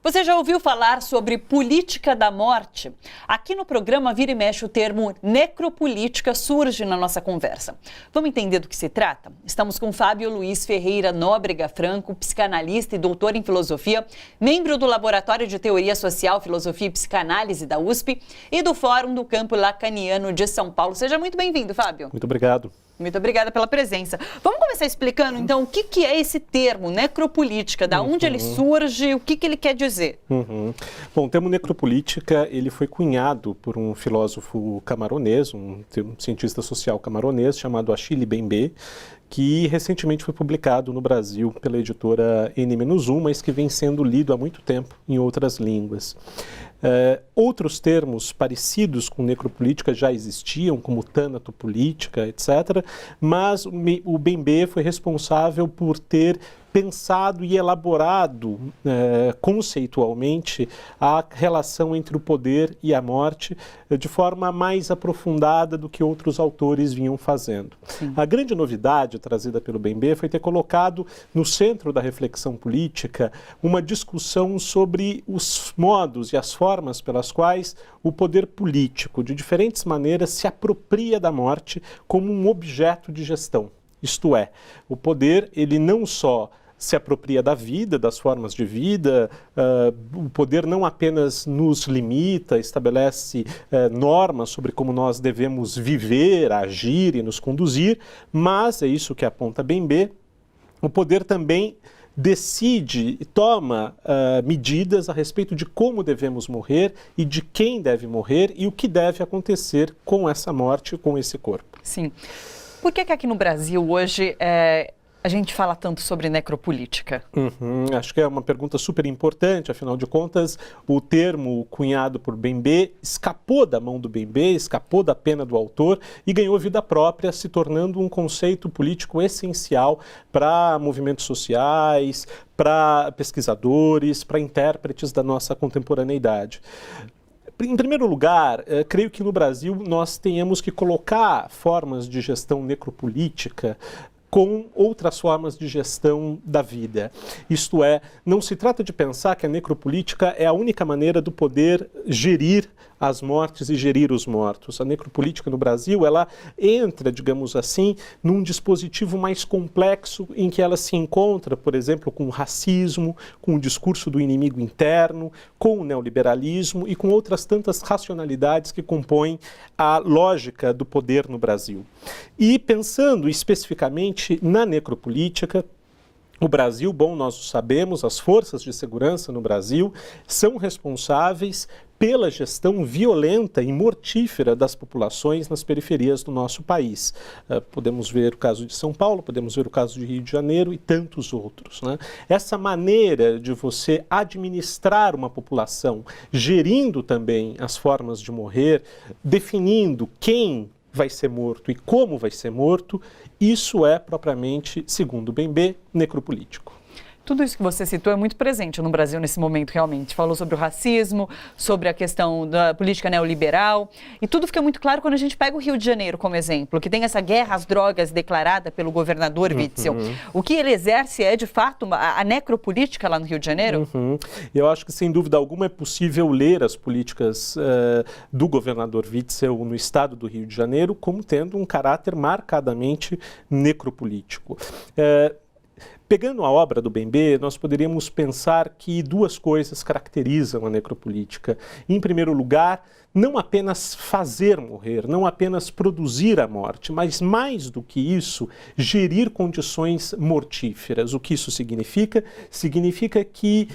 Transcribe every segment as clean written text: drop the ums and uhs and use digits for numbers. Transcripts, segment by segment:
Você já ouviu falar sobre política da morte? Aqui no programa Vira e Mexe o termo necropolítica surge na nossa conversa. Vamos entender do que se trata? Estamos com Fábio Luiz Ferreira Nóbrega Franco, psicanalista e doutor em filosofia, membro do Laboratório de Teoria Social, Filosofia e Psicanálise da USP e do Fórum do Campo Lacaniano de São Paulo. Seja muito bem-vindo, Fábio. Muito obrigado. Muito obrigada pela presença. Vamos começar explicando, então, o que é esse termo, necropolítica, da onde ele surge, o que ele quer dizer? Bom, o termo necropolítica, ele foi cunhado por um filósofo camaronês, um cientista social camaronês, chamado Achille Mbembe, que recentemente foi publicado no Brasil pela editora N-1, mas que vem sendo lido há muito tempo em outras línguas. Outros termos parecidos com necropolítica já existiam, como tanatopolítica, etc., mas o Mbembe foi responsável por ter pensado e elaborado conceitualmente a relação entre o poder e a morte de forma mais aprofundada do que outros autores vinham fazendo. Sim. A grande novidade trazida pelo Mbembe foi ter colocado no centro da reflexão política uma discussão sobre os modos e as formas pelas quais o poder político, de diferentes maneiras, se apropria da morte como um objeto de gestão. Isto é, o poder, ele não só se apropria da vida, das formas de vida, o poder não apenas nos limita, estabelece normas sobre como nós devemos viver, agir e nos conduzir, mas, é isso que aponta Mbembe, o poder também decide e toma medidas a respeito de como devemos morrer e de quem deve morrer e o que deve acontecer com essa morte, com esse corpo. Sim. Por que aqui no Brasil hoje a gente fala tanto sobre necropolítica? Acho que é uma pergunta super importante, afinal de contas, o termo cunhado por Mbembe escapou da mão do Mbembe, escapou da pena do autor e ganhou vida própria, se tornando um conceito político essencial para movimentos sociais, para pesquisadores, para intérpretes da nossa contemporaneidade. Em primeiro lugar, creio que no Brasil nós tenhamos que colocar formas de gestão necropolítica com outras formas de gestão da vida. Isto é, não se trata de pensar que a necropolítica é a única maneira do poder gerir as mortes e gerir os mortos. A necropolítica no Brasil, ela entra, digamos assim, num dispositivo mais complexo em que ela se encontra, por exemplo, com o racismo, com o discurso do inimigo interno, com o neoliberalismo e com outras tantas racionalidades que compõem a lógica do poder no Brasil. E pensando especificamente na necropolítica, o Brasil, bom, nós o sabemos, as forças de segurança no Brasil são responsáveis pela gestão violenta e mortífera das populações nas periferias do nosso país. Podemos ver o caso de São Paulo, podemos ver o caso de Rio de Janeiro e tantos outros, né? Essa maneira de você administrar uma população, gerindo também as formas de morrer, definindo quem vai ser morto e como vai ser morto, isso é propriamente, segundo Mbembe, necropolítico. Tudo isso que você citou é muito presente no Brasil nesse momento, realmente. Falou sobre o racismo, sobre a questão da política neoliberal, e tudo fica muito claro quando a gente pega o Rio de Janeiro como exemplo, que tem essa guerra às drogas declarada pelo governador Witzel. O que ele exerce é, de fato, a necropolítica lá no Rio de Janeiro? Eu acho que, sem dúvida alguma, é possível ler as políticas do governador Witzel no estado do Rio de Janeiro como tendo um caráter marcadamente necropolítico. Pegando a obra do Mbembe, nós poderíamos pensar que duas coisas caracterizam a necropolítica. Em primeiro lugar, não apenas fazer morrer, não apenas produzir a morte, mas mais do que isso, gerir condições mortíferas. O que isso significa? Significa que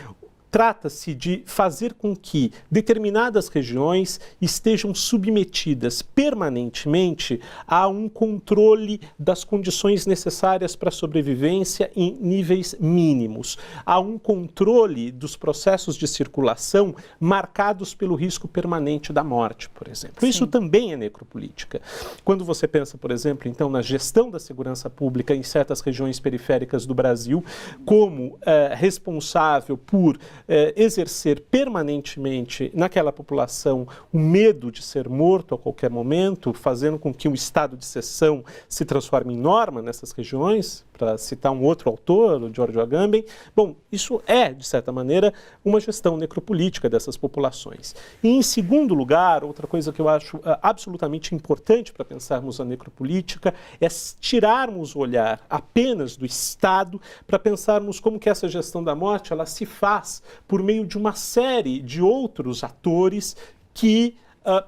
trata-se de fazer com que determinadas regiões estejam submetidas permanentemente a um controle das condições necessárias para a sobrevivência em níveis mínimos, a um controle dos processos de circulação marcados pelo risco permanente da morte, por exemplo. Sim. Isso também é necropolítica. Quando você pensa, por exemplo, então, na gestão da segurança pública em certas regiões periféricas do Brasil, como responsável por exercer permanentemente naquela população o medo de ser morto a qualquer momento, fazendo com que o estado de exceção se transforme em norma nessas regiões, para citar um outro autor, o Giorgio Agamben. Bom, isso é, de certa maneira, uma gestão necropolítica dessas populações. E, em segundo lugar, outra coisa que eu acho absolutamente importante para pensarmos a necropolítica é tirarmos o olhar apenas do Estado para pensarmos como que essa gestão da morte ela se faz por meio de uma série de outros atores que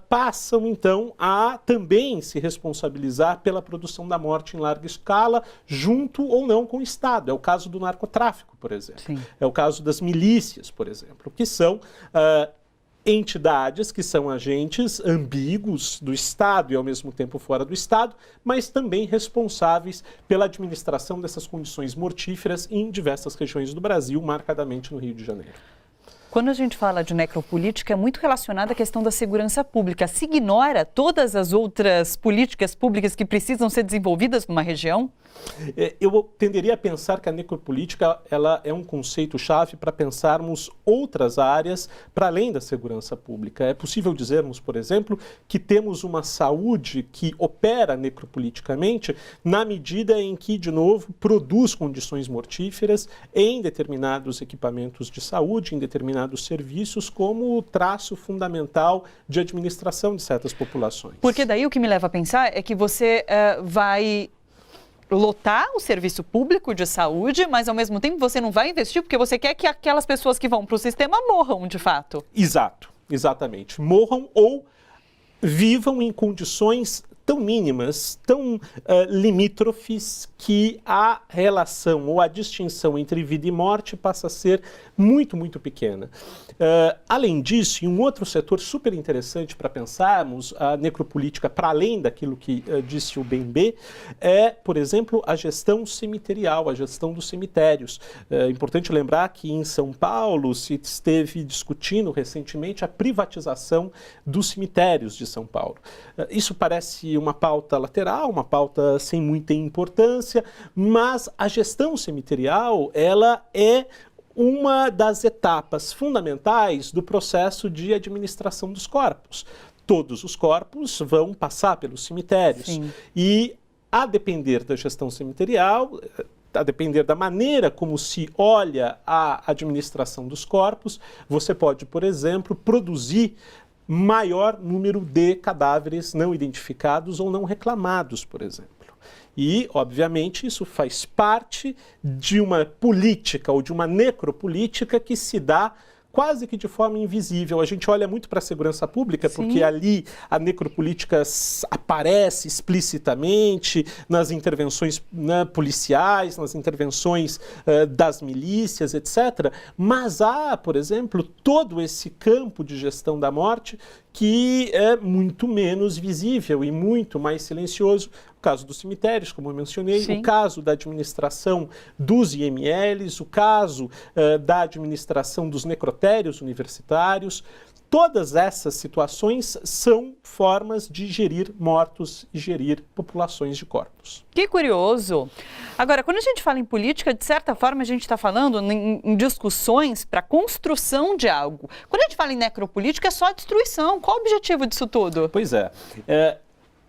passam, então, a também se responsabilizar pela produção da morte em larga escala, junto ou não com o Estado. É o caso do narcotráfico, por exemplo. Sim. É o caso das milícias, por exemplo, que são entidades que são agentes ambíguos do Estado e, ao mesmo tempo, fora do Estado, mas também responsáveis pela administração dessas condições mortíferas em diversas regiões do Brasil, marcadamente no Rio de Janeiro. Quando a gente fala de necropolítica, é muito relacionada à questão da segurança pública. Se ignora todas as outras políticas públicas que precisam ser desenvolvidas numa região? Eu tenderia a pensar que a necropolítica ela é um conceito-chave para pensarmos outras áreas para além da segurança pública. É possível dizermos, por exemplo, que temos uma saúde que opera necropoliticamente na medida em que, de novo, produz condições mortíferas em determinados equipamentos de saúde, em determinados serviços, como traço fundamental de administração de certas populações. Porque daí o que me leva a pensar é que você vai lotar o serviço público de saúde, mas ao mesmo tempo você não vai investir porque você quer que aquelas pessoas que vão para o sistema morram de fato. Exato, exatamente. Morram ou vivam em condições tão mínimas, tão limítrofes, que a relação ou a distinção entre vida e morte passa a ser muito, muito pequena. Além disso, e um outro setor super interessante para pensarmos a necropolítica para além daquilo que disse o Bembe, é, por exemplo, a gestão cemiterial, a gestão dos cemitérios. É importante lembrar que em São Paulo se esteve discutindo recentemente a privatização dos cemitérios de São Paulo. Isso parece uma pauta lateral, uma pauta sem muita importância, mas a gestão cemiterial, ela é uma das etapas fundamentais do processo de administração dos corpos. Todos os corpos vão passar pelos cemitérios. Sim. E, a depender da gestão cemiterial, a depender da maneira como se olha a administração dos corpos, você pode, por exemplo, produzir maior número de cadáveres não identificados ou não reclamados, por exemplo. E, obviamente, isso faz parte de uma política ou de uma necropolítica que se dá quase que de forma invisível. A gente olha muito para a segurança pública, sim, porque ali a necropolítica aparece explicitamente nas intervenções policiais, nas intervenções das milícias, etc. Mas há, por exemplo, todo esse campo de gestão da morte que é muito menos visível e muito mais silencioso. O caso dos cemitérios, como eu mencionei, sim, o caso da administração dos IMLs, o caso da administração dos necrotérios universitários. Todas essas situações são formas de gerir mortos e gerir populações de corpos. Que curioso! Agora, quando a gente fala em política, de certa forma a gente está falando em discussões para a construção de algo. Quando a gente fala em necropolítica, é só a destruição. Qual o objetivo disso tudo? Pois é.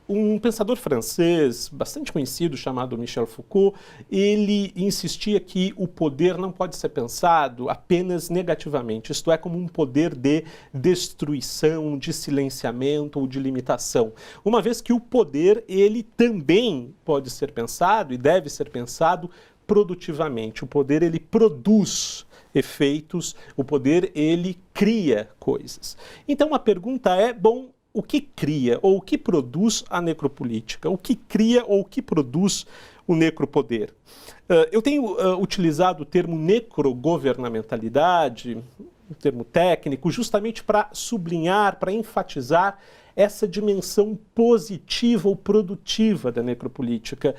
Um pensador francês bastante conhecido, chamado Michel Foucault, ele insistia que o poder não pode ser pensado apenas negativamente, isto é, como um poder de destruição, de silenciamento ou de limitação. Uma vez que o poder, ele também pode ser pensado e deve ser pensado produtivamente. O poder, ele produz efeitos, o poder, ele cria coisas. Então a pergunta é, bom, o que cria ou o que produz a necropolítica? O que cria ou o que produz o necropoder? Eu tenho utilizado o termo necrogovernamentalidade, um termo técnico, justamente para sublinhar, para enfatizar essa dimensão positiva ou produtiva da necropolítica.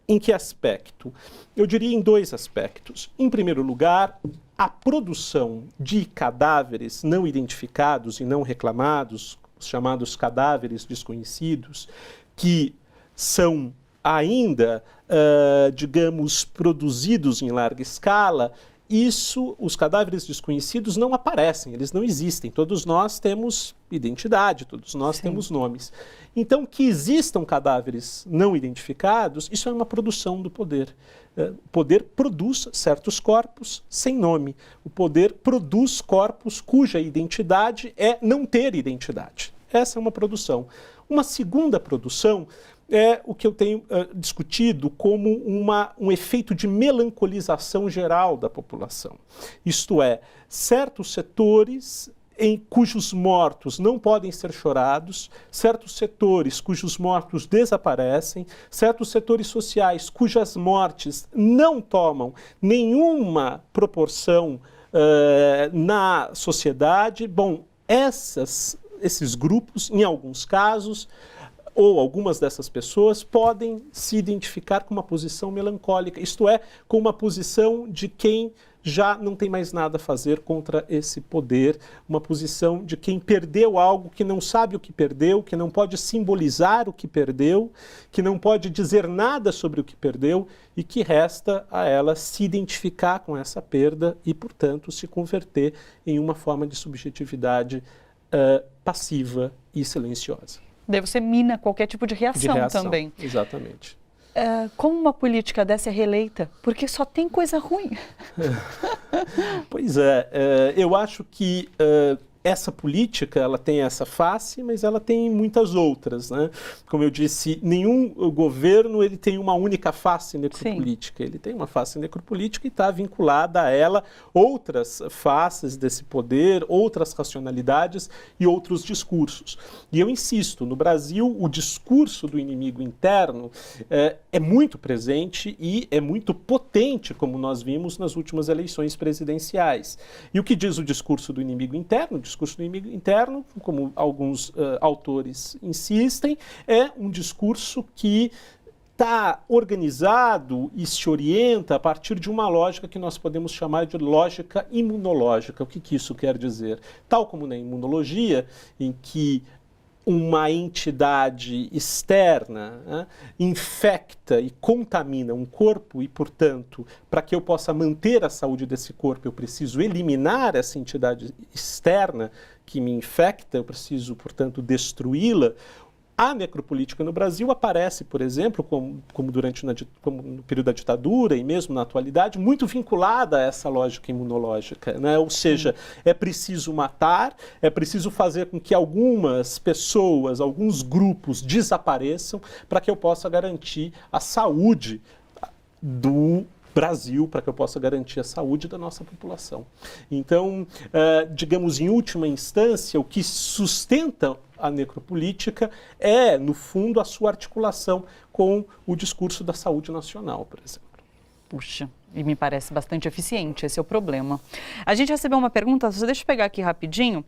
Em que aspecto? Eu diria em dois aspectos. Em primeiro lugar, a produção de cadáveres não identificados e não reclamados, os chamados cadáveres desconhecidos, que são ainda, digamos, produzidos em larga escala, os cadáveres desconhecidos não aparecem, eles não existem. Todos nós temos identidade, todos nós temos nomes. Então, que existam cadáveres não identificados, isso é uma produção do poder. O poder produz certos corpos sem nome. O poder produz corpos cuja identidade é não ter identidade. Essa é uma produção. Uma segunda produção é o que eu tenho discutido como um efeito de melancolização geral da população. Isto é, certos setores cujos mortos não podem ser chorados, certos setores cujos mortos desaparecem, certos setores sociais cujas mortes não tomam nenhuma proporção na sociedade. Bom, esses grupos, em alguns casos, ou algumas dessas pessoas podem se identificar com uma posição melancólica, isto é, com uma posição de quem já não tem mais nada a fazer contra esse poder, uma posição de quem perdeu algo, que não sabe o que perdeu, que não pode simbolizar o que perdeu, que não pode dizer nada sobre o que perdeu e que resta a ela se identificar com essa perda e, portanto, se converter em uma forma de subjetividade passiva e silenciosa. Daí você mina qualquer tipo de reação também. Exatamente. Como uma política dessa é reeleita? Porque só tem coisa ruim. Pois é, eu acho que essa política, ela tem essa face, mas ela tem muitas outras, né? Como eu disse, nenhum governo ele tem uma única face necropolítica. Sim. Ele tem uma face necropolítica e está vinculada a ela outras faces desse poder, outras racionalidades e outros discursos. E eu insisto, no Brasil, o discurso do inimigo interno é muito presente e é muito potente, como nós vimos nas últimas eleições presidenciais. E o que diz o discurso do inimigo interno? O discurso do inimigo interno, como alguns autores insistem, é um discurso que está organizado e se orienta a partir de uma lógica que nós podemos chamar de lógica imunológica. O que isso quer dizer? Tal como na imunologia, em que uma entidade externa infecta e contamina um corpo e, portanto, para que eu possa manter a saúde desse corpo, eu preciso eliminar essa entidade externa que me infecta, eu preciso, portanto, destruí-la. A necropolítica no Brasil aparece, por exemplo, como no período da ditadura e mesmo na atualidade, muito vinculada a essa lógica imunológica, né? Ou seja, é preciso matar, é preciso fazer com que algumas pessoas, alguns grupos desapareçam para que eu possa garantir a saúde do Brasil, para que eu possa garantir a saúde da nossa população. Então, digamos, em última instância, o que sustenta a necropolítica é, no fundo, a sua articulação com o discurso da saúde nacional, por exemplo. Puxa, e me parece bastante eficiente, esse é o problema. A gente recebeu uma pergunta, só deixa eu pegar aqui rapidinho,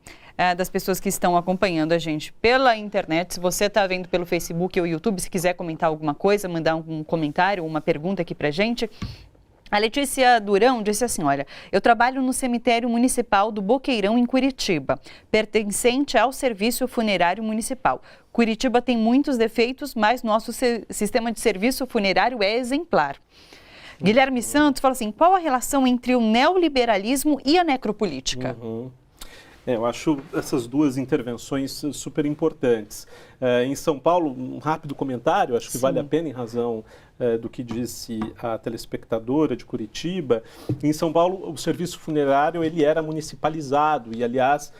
das pessoas que estão acompanhando a gente pela internet. Se você está vendo pelo Facebook ou YouTube, se quiser comentar alguma coisa, mandar um comentário, uma pergunta aqui pra gente. A Letícia Durão disse assim, olha, eu trabalho no cemitério municipal do Boqueirão, em Curitiba, pertencente ao Serviço Funerário Municipal. Curitiba tem muitos defeitos, mas nosso sistema de serviço funerário é exemplar. Guilherme Santos fala assim, qual a relação entre o neoliberalismo e a necropolítica? Eu acho essas duas intervenções super importantes. Em São Paulo, um rápido comentário, acho que vale a pena em razão do que disse a telespectadora de Curitiba. Em São Paulo, o serviço funerário ele era municipalizado e, aliás,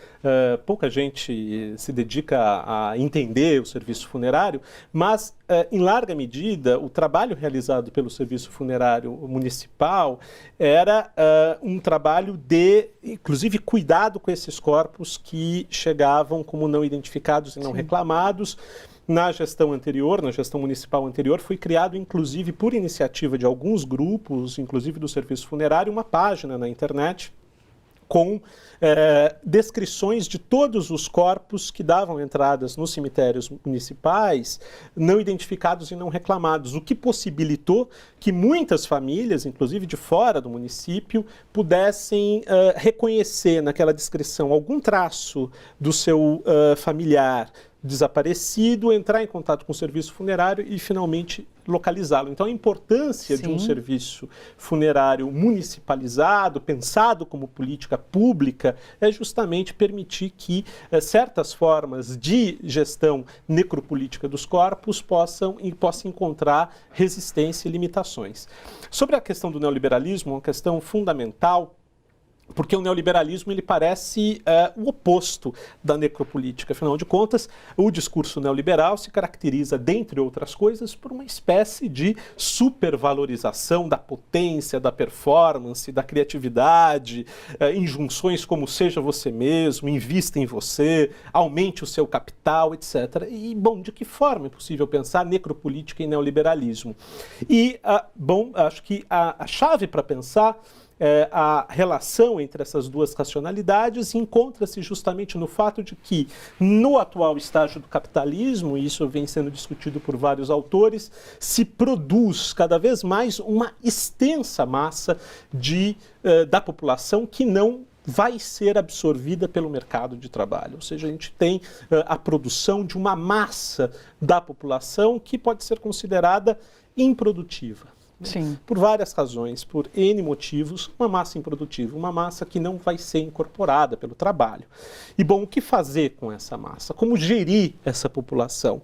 pouca gente se dedica a entender o serviço funerário, mas, em larga medida, o trabalho realizado pelo serviço funerário municipal era um trabalho de, inclusive, cuidado com esses corpos que chegavam como não identificados e não reclamados. Na gestão anterior, na gestão municipal anterior, foi criado, inclusive, por iniciativa de alguns grupos, inclusive do serviço funerário, uma página na internet com descrições de todos os corpos que davam entradas nos cemitérios municipais não identificados e não reclamados, o que possibilitou que muitas famílias, inclusive de fora do município, pudessem reconhecer naquela descrição algum traço do seu familiar, desaparecido, entrar em contato com o serviço funerário e finalmente localizá-lo. Então a importância de um serviço funerário municipalizado, pensado como política pública, é justamente permitir que certas formas de gestão necropolítica dos corpos possam encontrar resistência e limitações. Sobre a questão do neoliberalismo, uma questão fundamental, porque o neoliberalismo ele parece o oposto da necropolítica. Afinal de contas, o discurso neoliberal se caracteriza, dentre outras coisas, por uma espécie de supervalorização da potência, da performance, da criatividade, injunções como seja você mesmo, invista em você, aumente o seu capital, etc. E, bom, de que forma é possível pensar necropolítica e neoliberalismo? E, acho que a chave para pensar a relação entre essas duas racionalidades encontra-se justamente no fato de que, no atual estágio do capitalismo, e isso vem sendo discutido por vários autores, se produz cada vez mais uma extensa massa da população que não vai ser absorvida pelo mercado de trabalho. Ou seja, a gente tem a produção de uma massa da população que pode ser considerada improdutiva. Sim. Por várias razões, por N motivos, uma massa improdutiva, uma massa que não vai ser incorporada pelo trabalho. E, bom, o que fazer com essa massa? Como gerir essa população?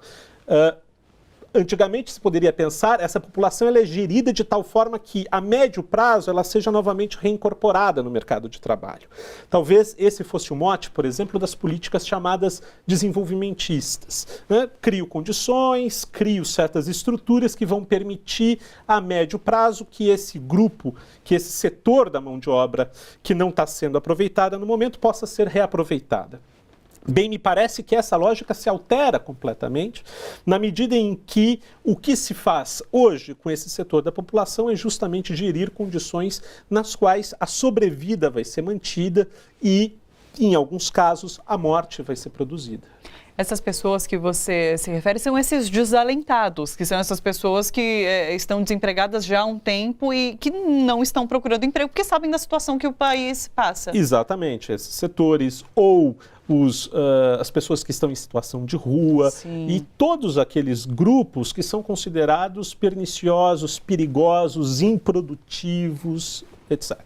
Antigamente se poderia pensar, essa população ela é gerida de tal forma que a médio prazo ela seja novamente reincorporada no mercado de trabalho. Talvez esse fosse o mote, por exemplo, das políticas chamadas desenvolvimentistas. Crio condições, crio certas estruturas que vão permitir a médio prazo que esse grupo, que esse setor da mão de obra que não está sendo aproveitada no momento possa ser reaproveitada. Bem, me parece que essa lógica se altera completamente na medida em que o que se faz hoje com esse setor da população é justamente gerir condições nas quais a sobrevida vai ser mantida e, em alguns casos, a morte vai ser produzida. Essas pessoas que você se refere são esses desalentados, que são essas pessoas que estão desempregadas já há um tempo e que não estão procurando emprego porque sabem da situação que o país passa. Exatamente, esses setores ou as pessoas que estão em situação de rua. Sim. E todos aqueles grupos que são considerados perniciosos, perigosos, improdutivos, etc.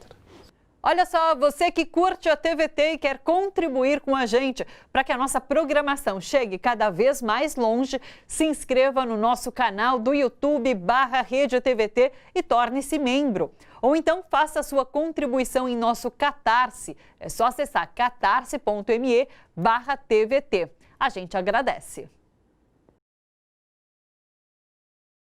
Olha só, você que curte a TVT e quer contribuir com a gente para que a nossa programação chegue cada vez mais longe, se inscreva no nosso canal do YouTube /Rede TVT e torne-se membro. Ou então faça a sua contribuição em nosso Catarse. É só acessar catarse.me/TVT. A gente agradece.